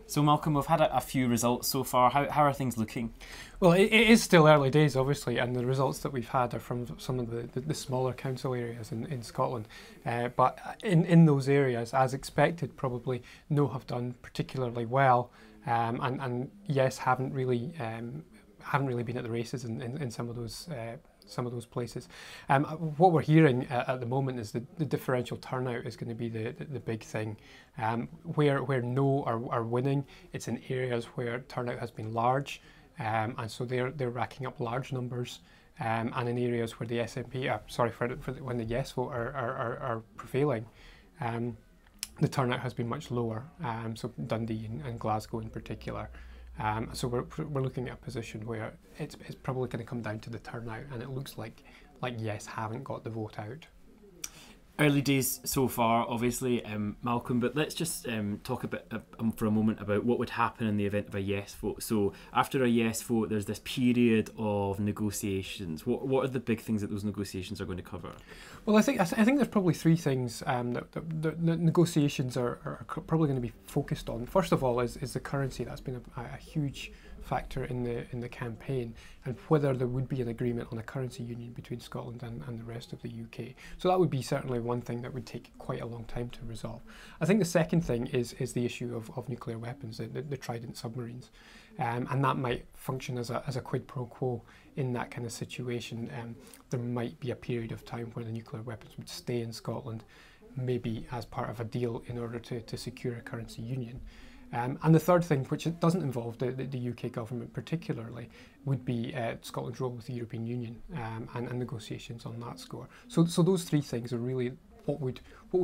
So Malcolm, we've had a few results so far. How are things looking? Well, it is still early days, obviously, and the results that we've had are from some of the smaller council areas in Scotland. But in those areas, as expected, probably no have done particularly well, and yes, haven't really been at the races in some of those places. What we're hearing at the moment is that the differential turnout is going to be the big thing. Where no are winning, it's in areas where turnout has been large, and so they're racking up large numbers. And in areas where the when the yes vote are prevailing, the turnout has been much lower. So Dundee and Glasgow in particular. So we're looking at a position where it's probably going to come down to the turnout, and it looks like yes haven't got the vote out. Early days so far, obviously, Malcolm, but let's just talk a bit for a moment about what would happen in the event of a yes vote. So after a yes vote, there's this period of negotiations. What are the big things that those negotiations are going to cover? Well, I think there's probably three things that the negotiations are probably going to be focused on. First of all is the currency. That's been a huge factor in the campaign, and whether there would be an agreement on a currency union between Scotland and the rest of the UK. So that would be certainly one thing that would take quite a long time to resolve. I think the second thing is the issue of nuclear weapons, the Trident submarines, and that might function as a quid pro quo in that kind of situation. There might be a period of time where the nuclear weapons would stay in Scotland, maybe as part of a deal in order to secure a currency union. And the third thing, which it doesn't involve the UK government particularly, would be Scotland's role with the European Union and negotiations on that score. So those three things are really what would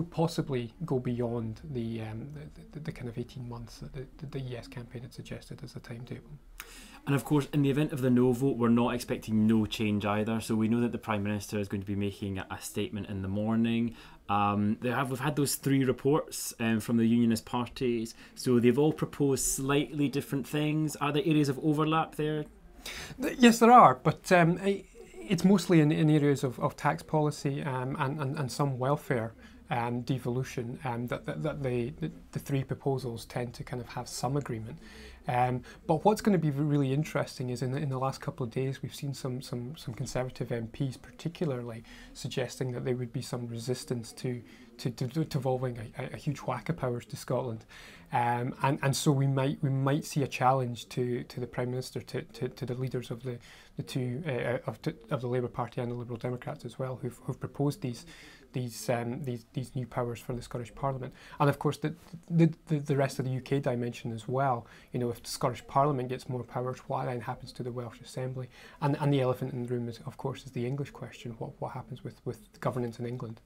possibly go beyond the kind of 18 months that the Yes campaign had suggested as a timetable. And of course, in the event of the no vote, we're not expecting no change either. So we know that the Prime Minister is going to be making a statement in the morning. We've had those three reports from the unionist parties. So they've all proposed slightly different things. Are there areas of overlap there? Yes, there are, but it's mostly in areas of tax policy and some welfare devolution that the three proposals tend to kind of have some agreement. But what's going to be really interesting is in the last couple of days we've seen some Conservative MPs particularly suggesting that there would be some resistance to devolving a huge whack of powers to Scotland, and so we might see a challenge to the Prime Minister, to the leaders of the two of the Labour Party and the Liberal Democrats as well, who've proposed these new powers for the Scottish Parliament, and of course the rest of the UK dimension as well. You know, if the Scottish Parliament gets more powers, what then happens to the Welsh Assembly? And the elephant in the room is, of course, the English question. What happens with governance in England?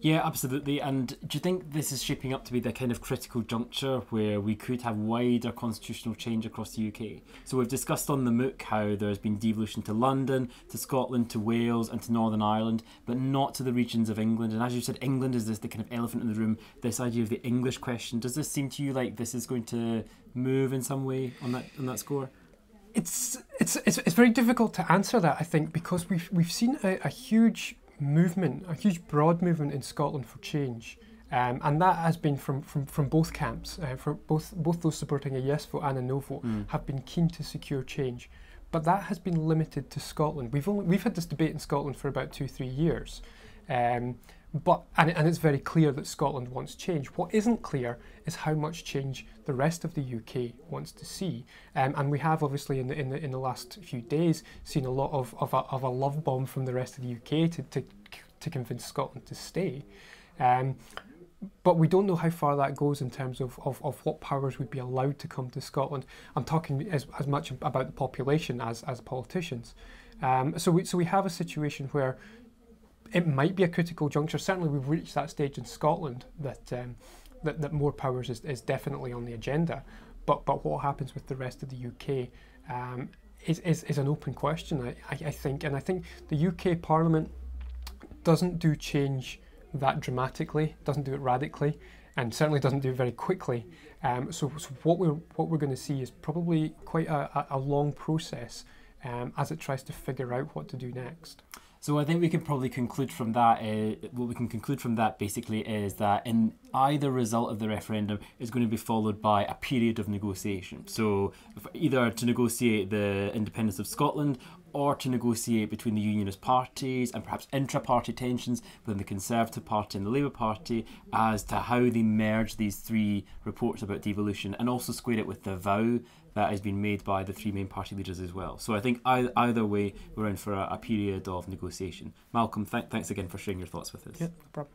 Yeah, absolutely. And do you think this is shaping up to be the kind of critical juncture where we could have wider constitutional change across the UK? So we've discussed on the MOOC how there's been devolution to London, to Scotland, to Wales and to Northern Ireland, but not to the regions of England. And as you said, England is the kind of elephant in the room, this idea of the English question. Does this seem to you like this is going to move in some way on that score? It's very difficult to answer that, I think, because we've seen a huge movement, a huge broad movement in Scotland for change, and that has been from both camps. For both those supporting a yes vote and a no vote have been keen to secure change, but that has been limited to Scotland. We've had this debate in Scotland for about 2-3 years, but it's very clear that Scotland wants change. What isn't clear is how much change the rest of the UK wants to see, and we have obviously in the last few days seen a lot of a love bomb from the rest of the UK to convince Scotland to stay, but we don't know how far that goes in terms of what powers would be allowed to come to Scotland. I'm talking as much about the population as politicians. So we have a situation where it might be a critical juncture. Certainly we've reached that stage in Scotland that more powers is definitely on the agenda, but what happens with the rest of the UK is an open question, I think. And I think the UK Parliament doesn't do change that dramatically, doesn't do it radically, and certainly doesn't do it very quickly. So what we're going to see is probably quite a long process as it tries to figure out what to do next. So I think we can probably conclude from that, what we can conclude from that basically is that in either result of the referendum is going to be followed by a period of negotiation. So either to negotiate the independence of Scotland or to negotiate between the unionist parties and perhaps intra-party tensions within the Conservative Party and the Labour Party as to how they merge these three reports about devolution, and also square it with the vow that has been made by the three main party leaders as well. So I think either way we're in for a period of negotiation. Malcolm, thanks again for sharing your thoughts with us. Yeah, no problem.